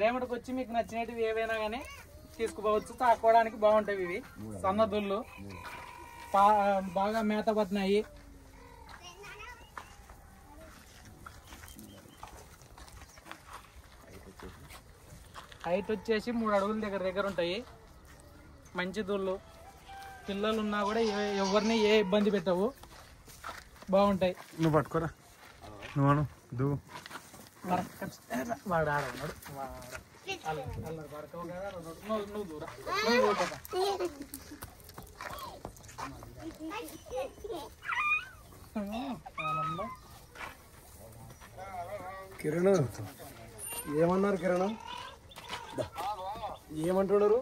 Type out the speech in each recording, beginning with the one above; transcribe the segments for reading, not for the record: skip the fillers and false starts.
రేమటకు వచ్చి మీకు నచ్చినవి ఏవైనా కానీ తీసుకుపోవచ్చు, తాకోవడానికి బాగుంటాయి. ఇవి సన్నదుళ్ళు బాగా మేత పట్టినాయి. హైట్ వచ్చేసి 3 అడుగుల దగ్గర ఉంటాయి. మంచి దుళ్ళు, పిల్లలు ఉన్నా కూడా ఎవరిని ఏ ఇబ్బంది పెట్టవు, బాగుంటాయి. నువ్వు పట్టుకోరా, నువ్వు వాడు ఆడన్నాడు, నువ్వు దూరా కిరణ్ ఏమన్నారు? కిరణ్ ఏమంటున్నారు?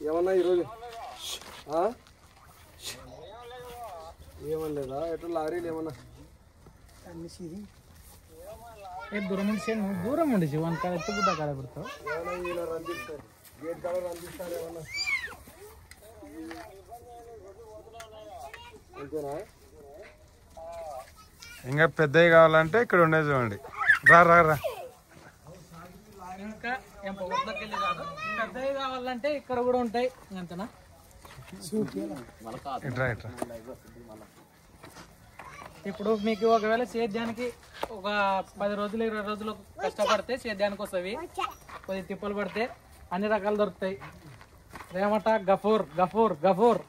ఏమన్నా ఈరోజు ఏమనలేదా? ఎట్లా లారీలు ఏమన్నా దూరం ఉండి నువ్వు దూరం ఉండి వన్ కాడ ఎత్తు గుడ్డ కాడ పెడతావు. రంజిస్తారు గేట్ కాడ రంజిస్తారు ఏమన్నా అంతేనా? ఇంకా పెద్దవి కావాలంటే ఇక్కడ ఉండేది చూడండి. రా రా రా ఇంకా ఏం పొగట్లోకి వెళ్ళి కాదు, పెద్దవి కావాలంటే ఇక్కడ కూడా ఉంటాయి. అంతేనా? ఇట్రా ఇట్రా. ఇప్పుడు మీకు ఒకవేళ సేద్యానికి ఒక 10 రోజులు 20 రోజులు కష్టపడితే సేద్యానికి వస్తుంది. కొద్ది తిప్పలు పడితే అన్ని రకాలు దొరుకుతాయి. రేమట గఫూర్ గఫూర్ గఫూర్